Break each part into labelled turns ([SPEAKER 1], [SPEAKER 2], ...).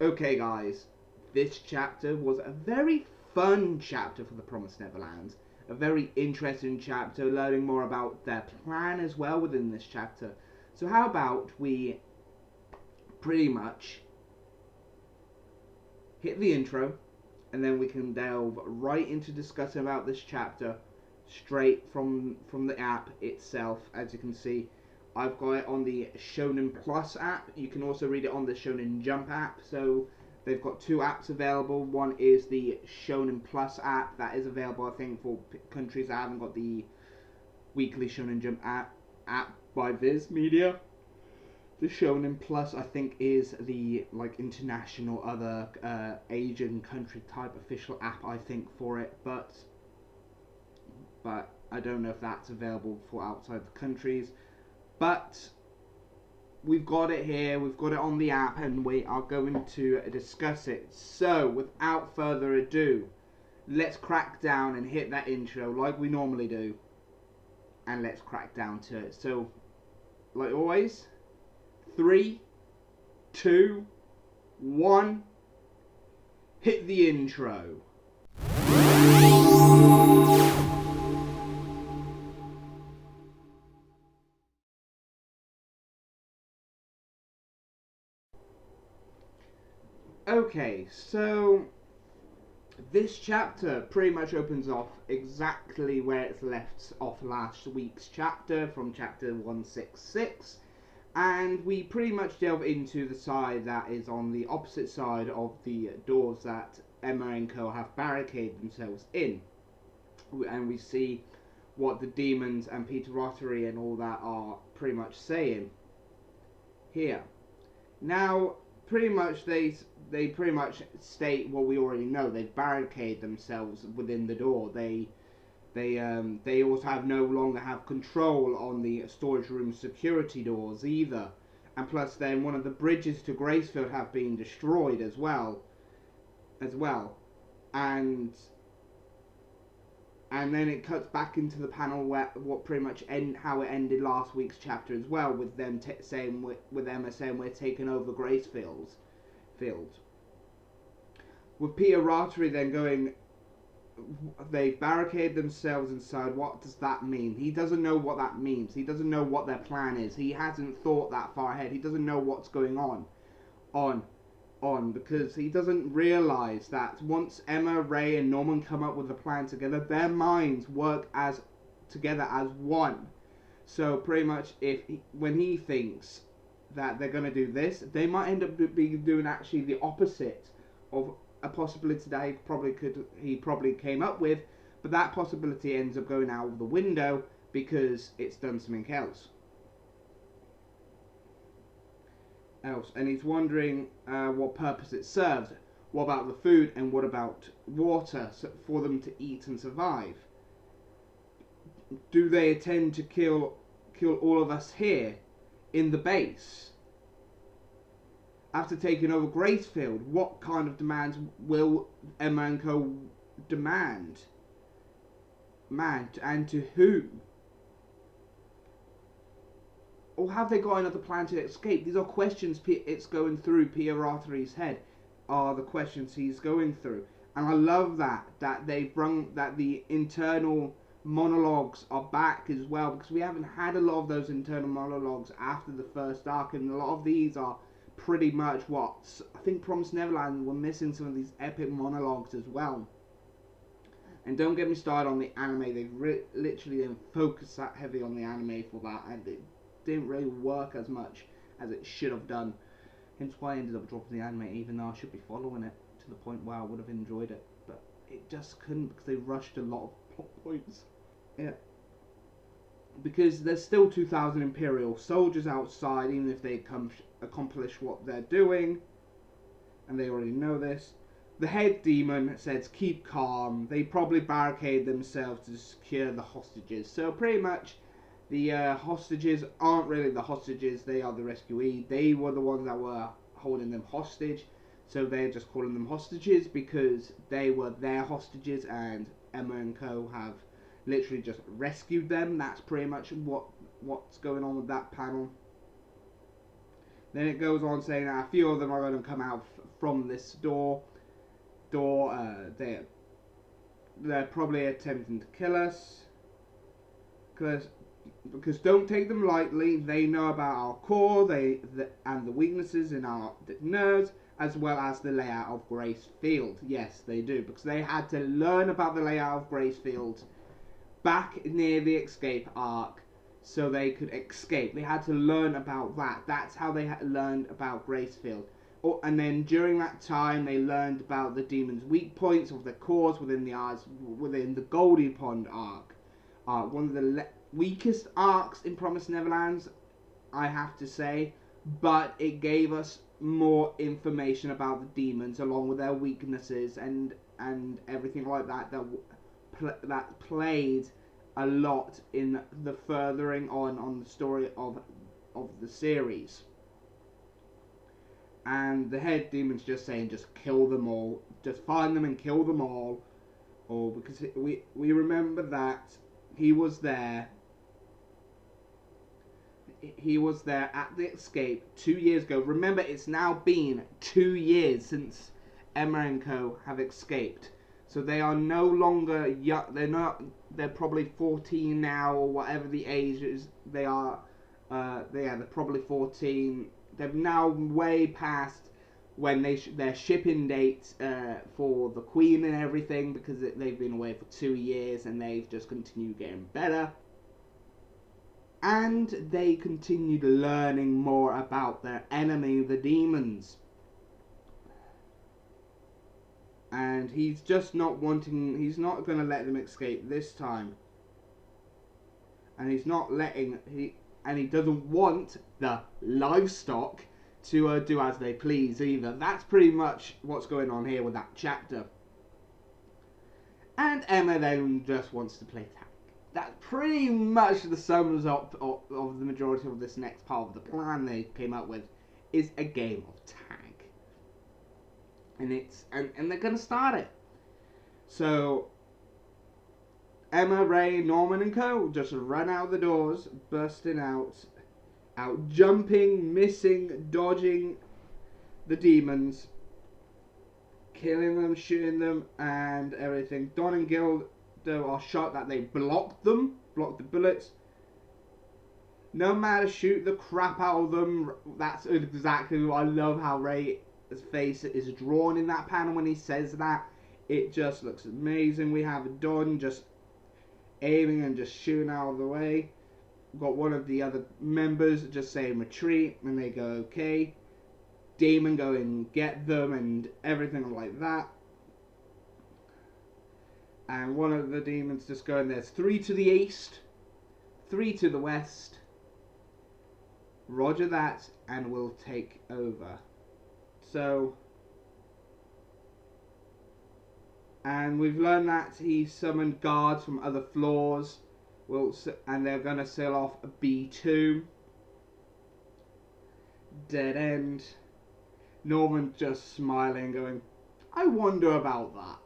[SPEAKER 1] Okay guys, this chapter was a very fun chapter for the Promised Neverland. A very interesting chapter, learning more about their plan as well within this chapter. So how about we pretty much hit the intro, and then we can delve right into discussing about this chapter straight from the app itself. As you can see, I've got it on the Shonen Plus app. You can also read it on the Shonen Jump app. So they've got two apps available. One is the Shonen Plus app that is available, I think, for countries that haven't got the weekly Shonen Jump app by Viz Media. The Shonen Plus, I think, is the international other Asian country type official app, I think, for it, but I don't know if that's available for outside the countries. But we've got it here, we've got it on the app, and we are going to discuss it. So without further ado, let's crack down and hit that intro like we normally do, and let's crack down to it. So like always, 3, 2, 1, hit the intro. Okay, so this chapter pretty much opens off exactly where it's left off last week's chapter, from chapter 166. And we pretty much delve into the side that is on the opposite side of the doors that Emma and Co have barricaded themselves in. And we see what the demons and Peter Rotary and all that are pretty much saying here. Now, pretty much they pretty much state what we already know. They've barricaded themselves within the door. They also no longer have control on the storage room security doors either. And plus then one of the bridges to Gracefield have been destroyed as well. And then it cuts back into the panel where how it ended last week's chapter as well, with them with Emma saying we're taking over Gracefield. With Peter Rotary then going, they've barricaded themselves inside. What does that mean? He doesn't know what that means. He doesn't know what their plan is. He hasn't thought that far ahead. He doesn't know what's going on because he doesn't realise that once Emma, Ray and Norman come up with a plan together, their minds work together as one. So pretty much when he thinks that they're going to do this, they might end up doing actually the opposite of a possibility that he probably came up with, but that possibility ends up going out of the window because it's done something else. And he's wondering what purpose it serves. What about the food, and what about water for them to eat and survive? Do they intend to kill all of us here in the base? After taking over Gracefield, what kind of demands will Emma and Co demand? And to whom? Or have they got another plan to escape? These are questions it's going through Peter Rothery's head. Are the questions he's going through. And I love that the internal monologues are back as well, because we haven't had a lot of those internal monologues after the first arc, and a lot of these are pretty much what I think Promised Neverland were missing, some of these epic monologues as well. And don't get me started on the anime. They've literally didn't focus that heavy on the anime for that, and it didn't really work as much as it should have done. Hence why I ended up dropping the anime, even though I should be following it to the point where I would have enjoyed it, but it just couldn't because they rushed a lot of plot points. Yeah. Because there's still 2,000 Imperial soldiers outside, even if they accomplish what they're doing, and they already know this. The head demon says keep calm. They probably barricade themselves to secure the hostages. So pretty much the hostages aren't really the hostages, they are the rescuees. They were the ones that were holding them hostage, so they're just calling them hostages because they were their hostages, and Emma and Co have literally just rescued them. That's pretty much what's going on with that panel. Then it goes on saying that a few of them are going to come out from this door. They're probably attempting to kill us. Because don't take them lightly. They know about our core, and the weaknesses in our nerves, as well as the layout of Grace Field. Yes, they do, because they had to learn about the layout of Grace Field back near the escape arc, so they could escape. They had to learn about that. That's how they learned about Grace Field. And then during that time, they learned about the demon's weak points of their cores within the Goldie Pond arc. One of the weakest arcs in Promised Neverland, I have to say, but it gave us more information about the demons along with their weaknesses and everything like that that played a lot in the furthering on the story of the series. And the head demon's just saying, just kill them all, just find them and kill them all, because we remember that he was there at the escape 2 years ago. Remember, it's now been 2 years since Emma and co have escaped. So they are no longer young. They're probably 14 now, or whatever the age is. They're probably 14. They're now way past when their shipping date for the Queen and everything, because they've been away for 2 years and they've just continued getting better. And they continued learning more about their enemy, the demons. And he's just not wanting, he's not going to let them escape this time. And he's not letting, he doesn't want the livestock to do as they please either. That's pretty much what's going on here with that chapter. And Emma then just wants to play tag. That's pretty much the sums up of the majority of this next part of the plan they came up with, is a game of tag. And they're gonna start it. So Emma, Ray, Norman and co just run out the doors, bursting out jumping, missing, dodging the demons, killing them, shooting them and everything. Don and Gildo are shocked that they blocked the bullets. No matter, shoot the crap out of them. That's exactly what I love, how Ray's face is drawn in that panel when he says that. It just looks amazing. We have Don just aiming and just shooting out of the way. We've got one of the other members just saying retreat, and they go okay. Damon go and get them and everything like that. And one of the demons just going, there's 3 to the east, 3 to the west. Roger that, and we'll take over. So, and we've learned that he summoned guards from other floors, and they're going to seal off a B2. Dead end. Norman just smiling, going, I wonder about that.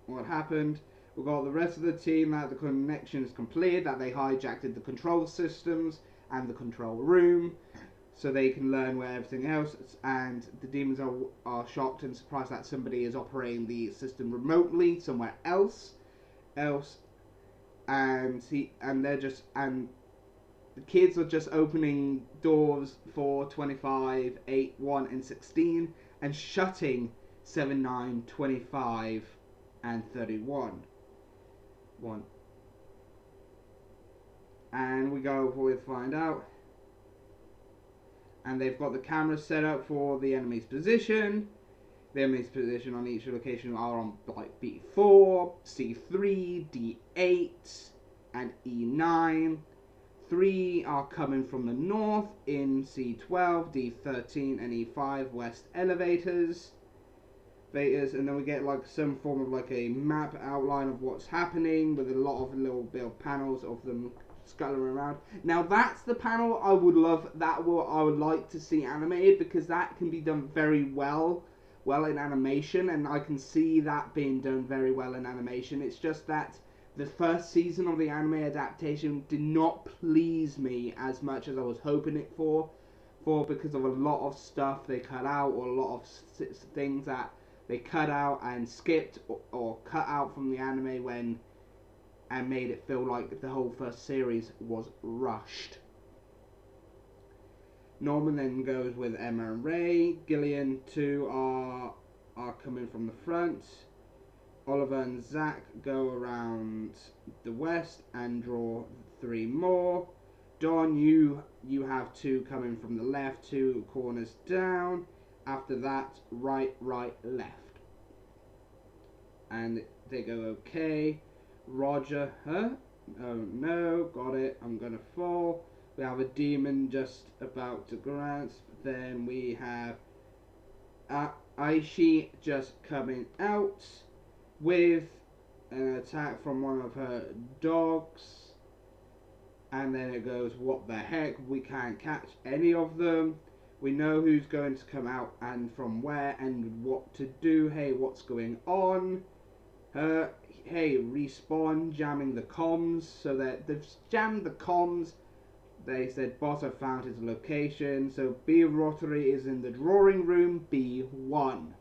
[SPEAKER 1] What happened? We've got the rest of the team that the connection is completed, that they hijacked the control systems and the control room, so they can learn where everything else is, and the demons are shocked and surprised that somebody is operating the system remotely somewhere else, and the kids are just opening doors for 25, 8, 1 and 16 and shutting 7, 9, 25 and 31. And we find out. And they've got the cameras set up for the enemy's position. The enemy's position on each location are on like B4, C3, D8, and E9. 3 are coming from the north in C12, D13, and E5 west elevators. And then we get like some form of like a map outline of what's happening with a lot of little build panels of them scuttling around. Now that's the panel I would like to see animated, because that can be done very well in animation, and I can see that being done very well in animation. It's just that the first season of the anime adaptation did not please me as much as I was hoping it for, for because of a lot of stuff they cut out, or a lot of things that they cut out and skipped or cut out from the anime and made it feel like the whole first series was rushed. Norman then goes with Emma and Ray. Gillian too are coming from the front. Oliver and Zach go around the west and draw 3 more. Dawn, you have 2 coming from the left, 2 corners down. After that, right, left. And they go okay. Roger, huh? Oh no, got it, I'm gonna fall. We have a demon just about to grasp. Then we have Aishi just coming out with an attack from one of her dogs. And then it goes, what the heck, we can't catch any of them. We know who's going to come out and from where and what to do. Hey, what's going on? Hey, respawn, jamming the comms. So that they've jammed the comms. They said Boss have found his location. So B Rotary is in the drawing room, B1.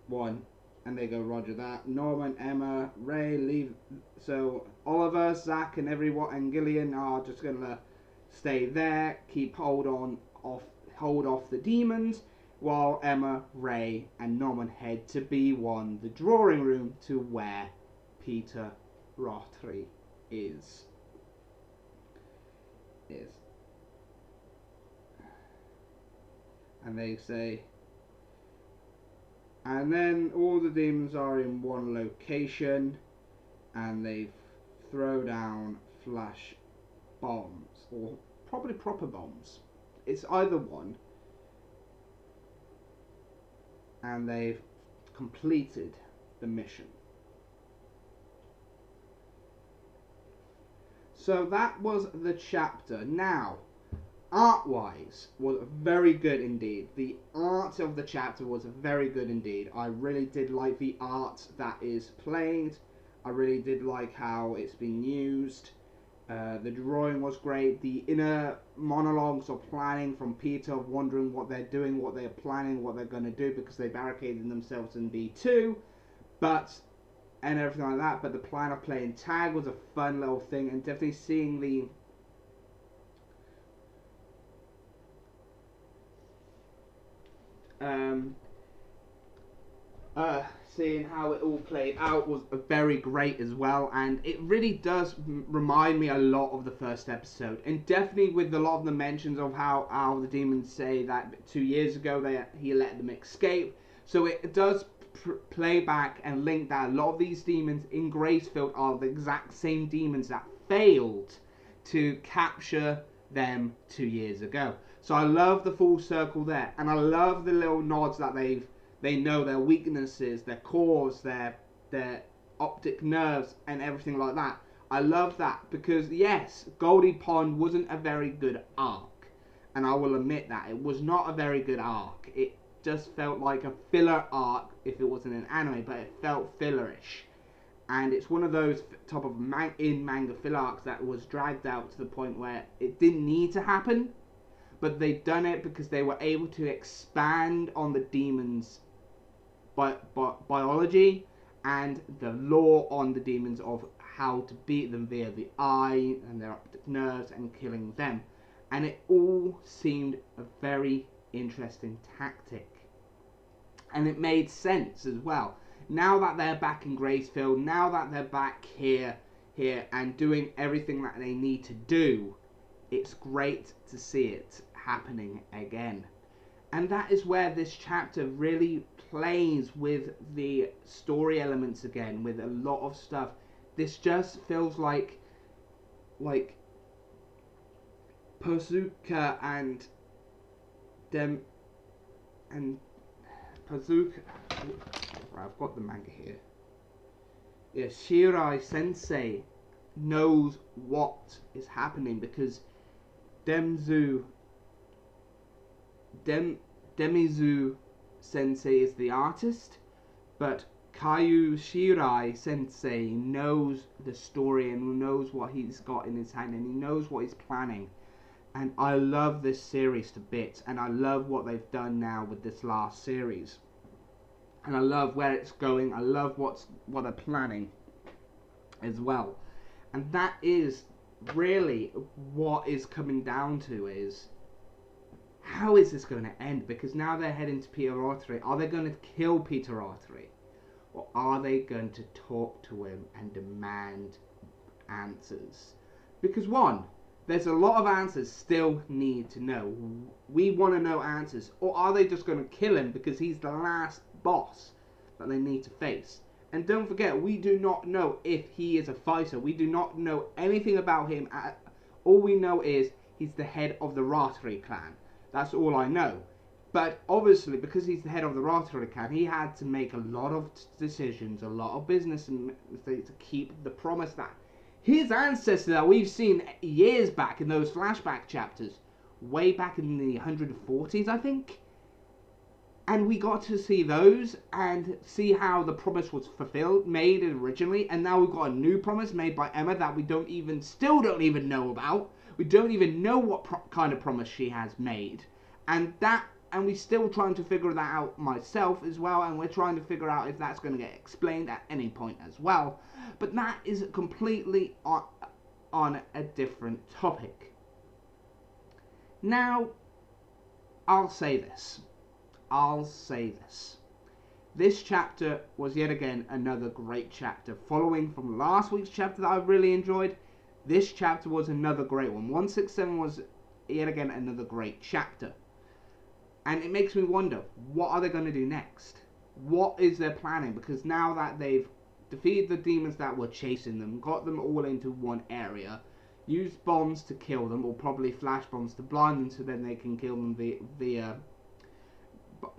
[SPEAKER 1] 1. And they go, roger that. Norman, Emma, Ray leave. So Oliver, Zach, and everyone, and Gillian are just gonna stay there, keep hold off the demons, while Emma, Ray, and Norman head to B1, the drawing room, to where Peter Rotary is. And they say, and then all the demons are in one location, and they throw down flash bombs, or probably proper bombs. It's either one. And they've completed the mission. So that was the chapter. Now, art-wise, was very good indeed. The art of the chapter was very good indeed. I really did like the art that is played. I really did like how it's been used. The drawing was great. The inner monologues or planning from Peter of wondering what they're doing, what they're planning, what they're going to do because they barricaded themselves in B2. And everything like that. But the plan of playing tag was a fun little thing, and definitely seeing seeing how it all played out was very great as well, and it really does remind me a lot of the first episode, and definitely with a lot of the mentions of how the demons say that 2 years ago he let them escape. So it does play back and link that a lot of these demons in Gracefield are the exact same demons that failed to capture them 2 years ago. So I love the full circle there, and I love the little nods that they know their weaknesses, their cores, their optic nerves, and everything like that. I love that because yes, Goldie Pond wasn't a very good arc, and I will admit that it was not a very good arc. It just felt like a filler arc if it wasn't an anime, but it felt fillerish. And it's one of those top of manga filler arcs that was dragged out to the point where it didn't need to happen, but they've done it because they were able to expand on the demons' biology and the lore on the demons of how to beat them via the eye and their optic nerves and killing them. And it all seemed a very interesting tactic. And it made sense as well. Now that they're back in Gracefield, now that they're back here and doing everything that they need to do, it's great to see it happening again. And that is where this chapter really plays with the story elements again, with a lot of stuff. This just feels like Pazuka and Pazuka. Right, I've got the manga here. Yeah, Shirai Sensei knows what is happening because Demizu Sensei is the artist, but Kayu Shirai Sensei knows the story and knows what he's got in his hand, and he knows what he's planning. And I love this series to bits, and I love what they've done now with this last series. And I love where it's going. I love what they're planning as well. And that is really what is coming down to is, how is this going to end? Because now they're heading to Peter Arthur. Are they going to kill Peter Arthur? Or are they going to talk to him and demand answers? Because one, there's a lot of answers still need to know. We want to know answers. Or are they just going to kill him because he's the last boss that they need to face? And don't forget, we do not know if he is a fighter. We do not know anything about him. All we know is he's the head of the Ratari clan. That's all I know. But obviously, because he's the head of the Ratari clan, he had to make a lot of decisions, a lot of business to keep the promise that his ancestor that we've seen years back in those flashback chapters, way back in the 140s, I think. And we got to see those and see how the promise was fulfilled, made originally, and now we've got a new promise made by Emma that we still don't even know about. We don't even know what kind of promise she has made, and we're still trying to figure that out myself as well, and we're trying to figure out if that's going to get explained at any point as well. But that is completely on a different topic. Now, I'll say this. This chapter was yet again another great chapter. Following from last week's chapter that I really enjoyed, this chapter was another great one. 167 was yet again another great chapter. And it makes me wonder, what are they going to do next? What is their planning? Because now that they've defeated the demons that were chasing them, got them all into one area, used bombs to kill them, or probably flash bombs to blind them so then they can kill them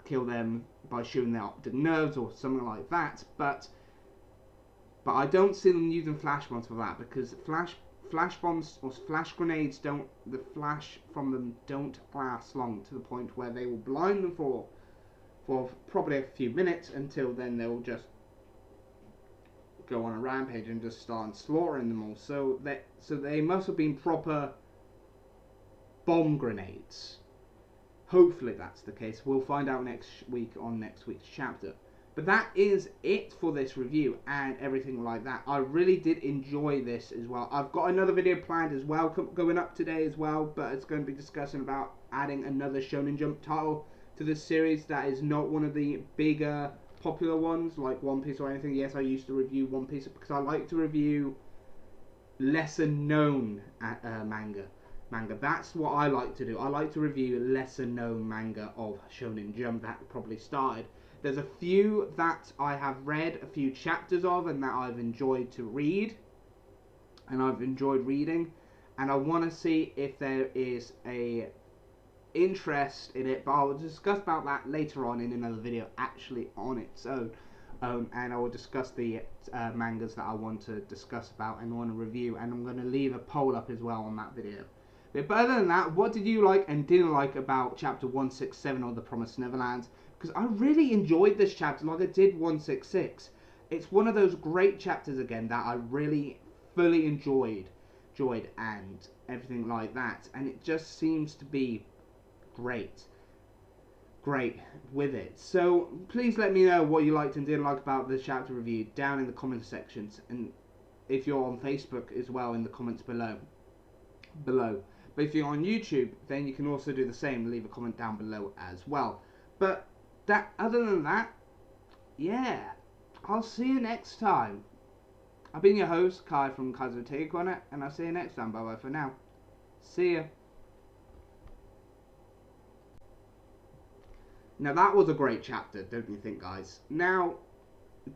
[SPEAKER 1] kill them by shooting their optic nerves or something like that. But I don't see them using flash bombs for that, because flash bombs or flash grenades the flash from them don't last long, to the point where they will blind them for probably a few minutes, until then they'll just go on a rampage and just start slaughtering them all. So they must have been proper bomb grenades. Hopefully that's the case. We'll find out next week on next week's chapter. But that is it for this review and everything like that. I really did enjoy this as well. I've got another video planned as well, going up today as well, but it's going to be discussing about adding another Shonen Jump title to this series that is not one of the bigger popular ones like One Piece or anything. Yes, I used to review One Piece because I like to review lesser known manga. That's what I like to do. I like to review lesser known manga of Shonen Jump that probably started. There's a few that I have read a few chapters of and that I've enjoyed to read, and I've enjoyed reading, and I want to see if there is a interest in it, but I will discuss about that later on in another video actually on its own. And I will discuss the mangas that I want to discuss about and want to review, and I'm going to leave a poll up as well on that video. But other than that, what did you like and didn't like about chapter 167 of The Promised Neverland? Because I really enjoyed this chapter like I did 166. It's one of those great chapters again that I really fully enjoyed and everything like that. And it just seems to be great with it. So please let me know what you liked and didn't like about this chapter review down in the comment sections. And if you're on Facebook as well, in the comments below. But if you're on YouTube, then you can also do the same. Leave a comment down below as well. But other than that, yeah, I'll see you next time. I've been your host, Kai from Kaiser Take On It, and I'll see you next time. Bye bye for now. See ya. Now that was a great chapter, don't you think, guys? Now,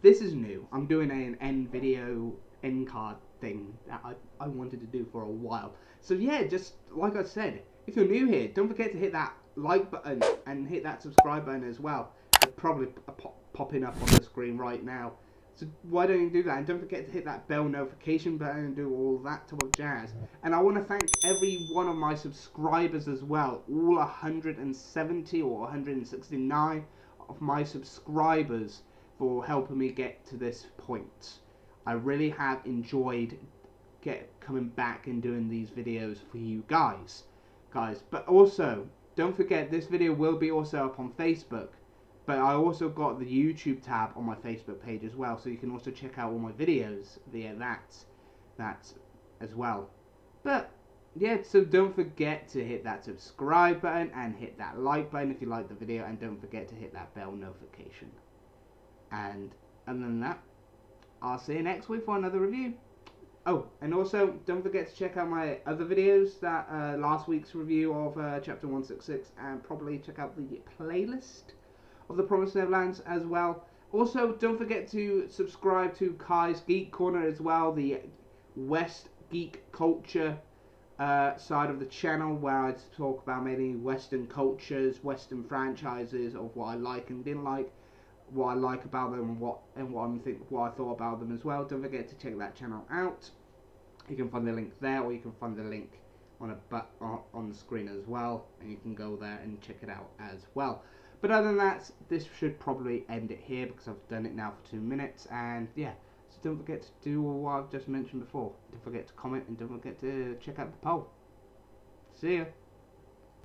[SPEAKER 1] this is new. I'm doing an end card thing that I wanted to do for a while. So yeah, just like I said, if you're new here, don't forget to hit that like button and hit that subscribe button as well. They're probably popping up on the screen right now. So why don't you do that? And don't forget to hit that bell notification button and do all that type of jazz. And I want to thank every one of my subscribers as well. All 170 or 169 of my subscribers for helping me get to this point. I really have enjoyed coming back and doing these videos for you guys. guys. But also, don't forget, this video will be also up on Facebook. But I also got the YouTube tab on my Facebook page as well, so you can also check out all my videos via that as well. But yeah, so don't forget to hit that subscribe button and hit that like button if you like the video, and don't forget to hit that bell notification. And other than that, I'll see you next week for another review. Oh, and also don't forget to check out my other videos, that last week's review of chapter 166, and probably check out the playlist of the Promised Neverlands as well. Also, don't forget to subscribe to Kai's Geek Corner as well, the West geek culture side of the channel, where I talk about mainly Western cultures, Western franchises, of what I like and didn't like, what I like about them, and what I thought about them as well. Don't forget to check that channel out. You can find the link there, or you can find the link on the screen as well, and you can go there and check it out as well. But other than that, this should probably end it here, because I've done it now for 2 minutes, and yeah. So don't forget to do what I've just mentioned before. Don't forget to comment, and don't forget to check out the poll. See ya.